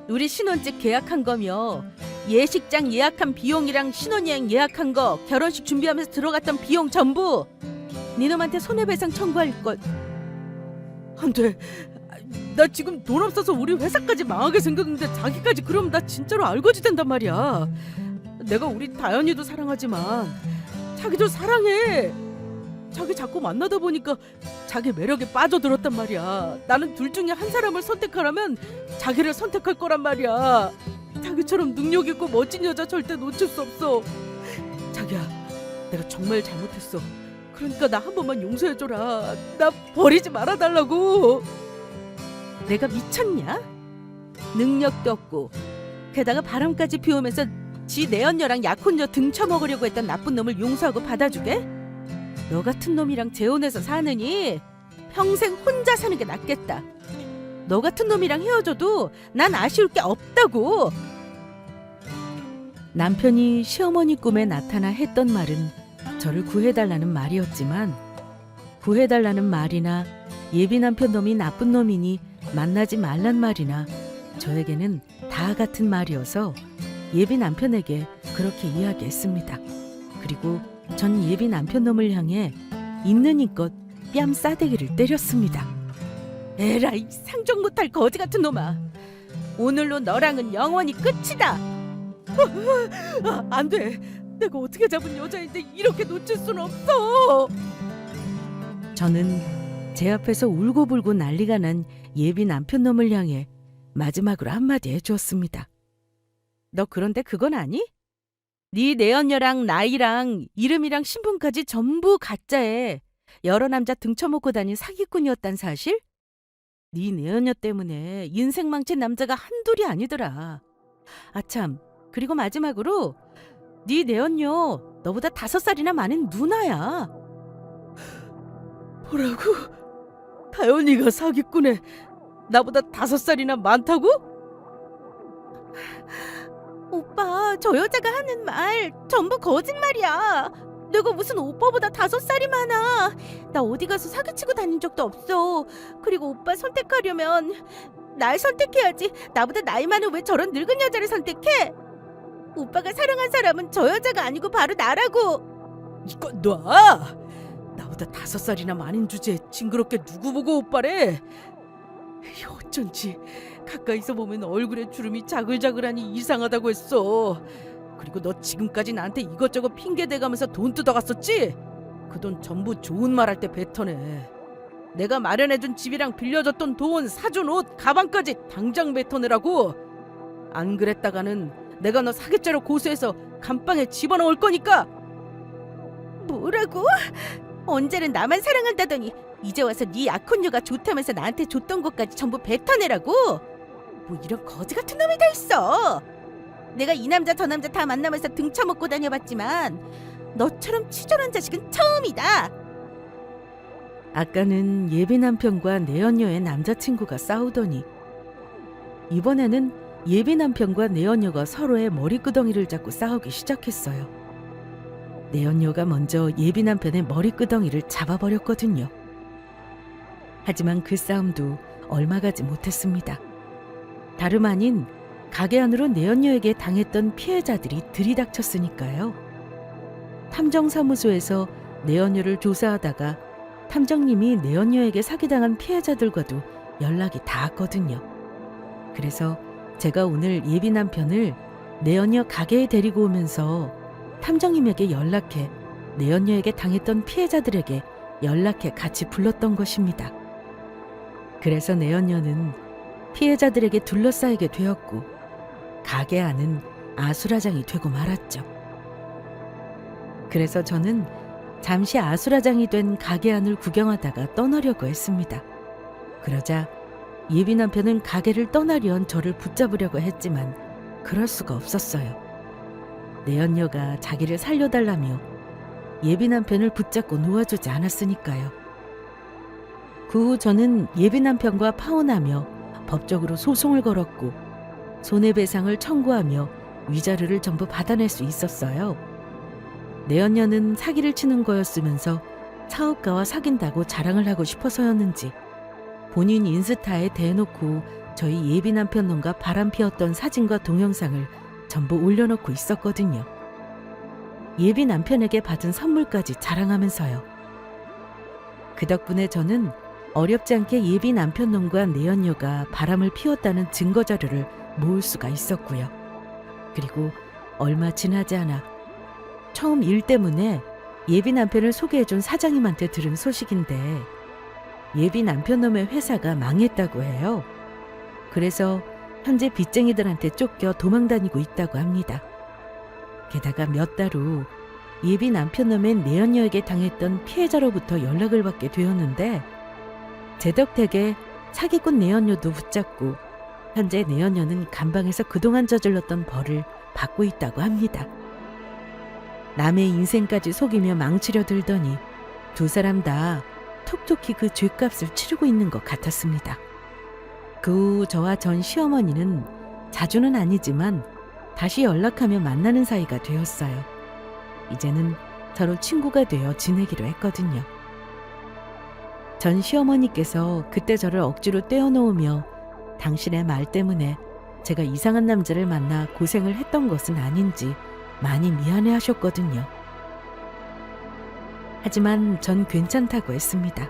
우리 신혼집 계약한 거며 예식장 예약한 비용이랑 신혼여행 예약한 거, 결혼식 준비하면서 들어갔던 비용 전부 네 놈한테 손해배상 청구할 걸. 안 돼. 나 지금 돈 없어서 우리 회사까지 망하게 생겼는데 자기까지 그러면 나 진짜로 알거지 된단 말이야. 내가 우리 다현이도 사랑하지만 자기도 사랑해. 자기 자꾸 만나다 보니까 자기 매력에 빠져들었단 말이야. 나는 둘 중에 한 사람을 선택하라면 자기를 선택할 거란 말이야. 자기처럼 능력 있고 멋진 여자 절대 놓칠 수 없어. 자기야, 내가 정말 잘못했어. 그러니까 나 한 번만 용서해줘라. 나 버리지 말아달라고. 내가 미쳤냐? 능력도 없고 게다가 바람까지 피우면서 지 내언녀랑 약혼녀 등쳐먹으려고 했던 나쁜 놈을 용서하고 받아주게? 너 같은 놈이랑 재혼해서 사느니 평생 혼자 사는 게 낫겠다. 너 같은 놈이랑 헤어져도 난 아쉬울 게 없다고. 남편이 시어머니 꿈에 나타나 했던 말은 저를 구해달라는 말이었지만, 구해달라는 말이나 예비 남편 놈이 나쁜 놈이니 만나지 말란 말이나 저에게는 다 같은 말이어서 예비 남편에게 그렇게 이야기했습니다. 그리고 전 예비 남편 놈을 향해 있는 힘껏 뺨 싸대기를 때렸습니다. 에라이 상종 못할 거지 같은 놈아. 오늘로 너랑은 영원히 끝이다. 안 돼. 내가 어떻게 잡은 여자인데 이렇게 놓칠 순 없어. 저는 제 앞에서 울고불고 난리가 난 예비 남편 놈을 향해 마지막으로 한마디 해주었습니다. 너 그런데 그건 아니? 네 내언녀랑 나이랑 이름이랑 신분까지 전부 가짜에 여러 남자 등쳐먹고 다닌 사기꾼이었단 사실? 네 내언녀 때문에 인생 망친 남자가 한둘이 아니더라. 아참, 그리고 마지막으로 네 내언녀 너보다 5살이나 많은 누나야. 뭐라고? 다현이가 사기꾼에 나보다 5살이나 많다고? 오빠, 저 여자가 하는 말 전부 거짓말이야. 내가 무슨 오빠보다 5살이 많아. 나 어디 가서 사기치고 다닌 적도 없어. 그리고 오빠 선택하려면 날 선택해야지. 나보다 나이 많은 왜 저런 늙은 여자를 선택해? 오빠가 사랑한 사람은 저 여자가 아니고 바로 나라고. 이건 놔! 나보다 5살이나 많은 주제에 징그럽게 누구 보고 오빠래? 어쩐지 가까이서 보면 얼굴에 주름이 자글자글하니 이상하다고 했어. 그리고 너 지금까지 나한테 이것저것 핑계대가면서 돈 뜯어갔었지? 그 돈 전부 좋은 말 할 때 뱉어내. 내가 마련해준 집이랑 빌려줬던 돈, 사준 옷, 가방까지 당장 뱉어내라고. 안 그랬다가는 내가 너 사기죄로 고소해서 감방에 집어넣을 거니까. 뭐라고? 언제는 나만 사랑한다더니 이제 와서 네 약혼녀가 좋다면서 나한테 줬던 것까지 전부 뱉어내라고? 뭐 이런 거지 같은 놈이 다 있어. 내가 이 남자 저 남자 다 만나면서 등쳐먹고 다녀봤지만 너처럼 치졸한 자식은 처음이다. 아까는 예비 남편과 내연녀의 남자친구가 싸우더니 이번에는 예비 남편과 내연녀가 서로의 머리끄덩이를 잡고 싸우기 시작했어요. 내연녀가 먼저 예비 남편의 머리끄덩이를 잡아버렸거든요. 하지만 그 싸움도 얼마 가지 못했습니다. 다름 아닌 가게 안으로 내연녀에게 당했던 피해자들이 들이닥쳤으니까요. 탐정사무소에서 내연녀를 조사하다가 탐정님이 내연녀에게 사기당한 피해자들과도 연락이 닿았거든요. 그래서 제가 오늘 예비 남편을 내연녀 가게에 데리고 오면서 탐정님에게 연락해 내연녀에게 당했던 피해자들에게 연락해 같이 불렀던 것입니다. 그래서 내연녀는 피해자들에게 둘러싸이게 되었고 가게 안은 아수라장이 되고 말았죠. 그래서 저는 잠시 아수라장이 된 가게 안을 구경하다가 떠나려고 했습니다. 그러자 예비 남편은 가게를 떠나려한 저를 붙잡으려고 했지만 그럴 수가 없었어요. 내연녀가 자기를 살려달라며 예비 남편을 붙잡고 놓아주지 않았으니까요. 그 후 저는 예비 남편과 파혼하며 법적으로 소송을 걸었고 손해배상을 청구하며 위자료를 전부 받아낼 수 있었어요. 내연녀는 사기를 치는 거였으면서 사업가와 사귄다고 자랑을 하고 싶어서였는지 본인 인스타에 대놓고 저희 예비 남편 놈과 바람 피웠던 사진과 동영상을 전부 올려놓고 있었거든요. 예비 남편에게 받은 선물까지 자랑하면서요. 그 덕분에 저는 어렵지 않게 예비 남편 놈과 내연녀가 바람을 피웠다는 증거 자료를 모을 수가 있었고요. 그리고 얼마 지나지 않아 처음 일 때문에 예비 남편을 소개해준 사장님한테 들은 소식인데 예비 남편 놈의 회사가 망했다고 해요. 그래서 현재 빚쟁이들한테 쫓겨 도망다니고 있다고 합니다. 게다가 몇 달 후 예비 남편 놈의 내연녀에게 당했던 피해자로부터 연락을 받게 되었는데 제 덕택에 사기꾼 내연녀도 붙잡고 현재 내연녀는 감방에서 그동안 저질렀던 벌을 받고 있다고 합니다. 남의 인생까지 속이며 망치려 들더니 두 사람 다 톡톡히 그 죗값을 치르고 있는 것 같았습니다. 그 후 저와 전 시어머니는 자주는 아니지만 다시 연락하며 만나는 사이가 되었어요. 이제는 서로 친구가 되어 지내기로 했거든요. 전 시어머니께서 그때 저를 억지로 떼어놓으며 당신의 말 때문에 제가 이상한 남자를 만나 고생을 했던 것은 아닌지 많이 미안해 하셨거든요. 하지만 전 괜찮다고 했습니다.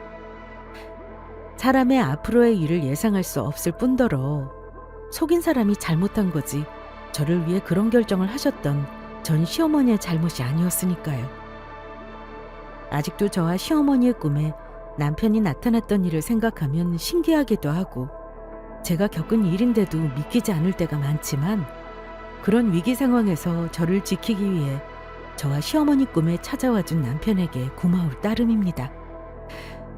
사람의 앞으로의 일을 예상할 수 없을 뿐더러 속인 사람이 잘못한 거지 저를 위해 그런 결정을 하셨던 전 시어머니의 잘못이 아니었으니까요. 아직도 저와 시어머니의 꿈에 남편이 나타났던 일을 생각하면 신기하기도 하고 제가 겪은 일인데도 믿기지 않을 때가 많지만 그런 위기 상황에서 저를 지키기 위해 저와 시어머니 꿈에 찾아와준 남편에게 고마울 따름입니다.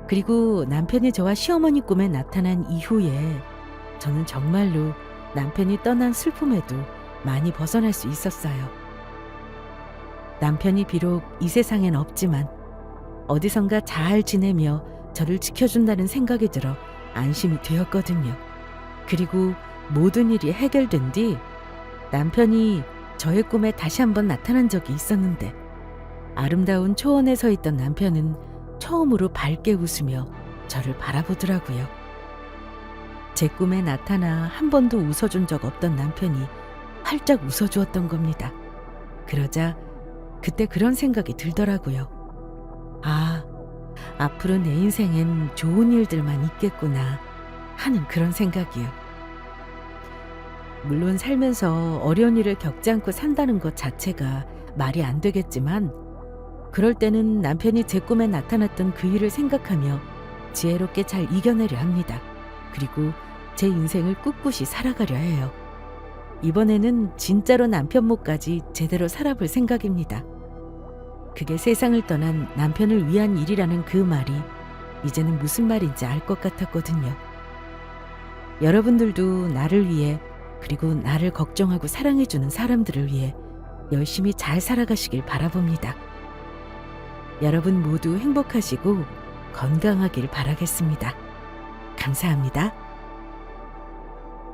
그리고 남편이 저와 시어머니 꿈에 나타난 이후에 저는 정말로 남편이 떠난 슬픔에도 많이 벗어날 수 있었어요. 남편이 비록 이 세상엔 없지만 어디선가 잘 지내며 저를 지켜준다는 생각이 들어 안심이 되었거든요. 그리고 모든 일이 해결된 뒤 남편이 저의 꿈에 다시 한번 나타난 적이 있었는데 아름다운 초원에 서 있던 남편은 처음으로 밝게 웃으며 저를 바라보더라고요. 제 꿈에 나타나 한 번도 웃어준 적 없던 남편이 활짝 웃어주었던 겁니다. 그러자 그때 그런 생각이 들더라고요. 아, 앞으로 내 인생엔 좋은 일들만 있겠구나 하는 그런 생각이요. 물론 살면서 어려운 일을 겪지 않고 산다는 것 자체가 말이 안 되겠지만 그럴 때는 남편이 제 꿈에 나타났던 그 일을 생각하며 지혜롭게 잘 이겨내려 합니다. 그리고 제 인생을 꿋꿋이 살아가려 해요. 이번에는 진짜로 남편 몫까지 제대로 살아볼 생각입니다. 그게 세상을 떠난 남편을 위한 일이라는 그 말이 이제는 무슨 말인지 알 것 같았거든요. 여러분들도 나를 위해 그리고 나를 걱정하고 사랑해주는 사람들을 위해 열심히 잘 살아가시길 바라봅니다. 여러분 모두 행복하시고 건강하길 바라겠습니다. 감사합니다.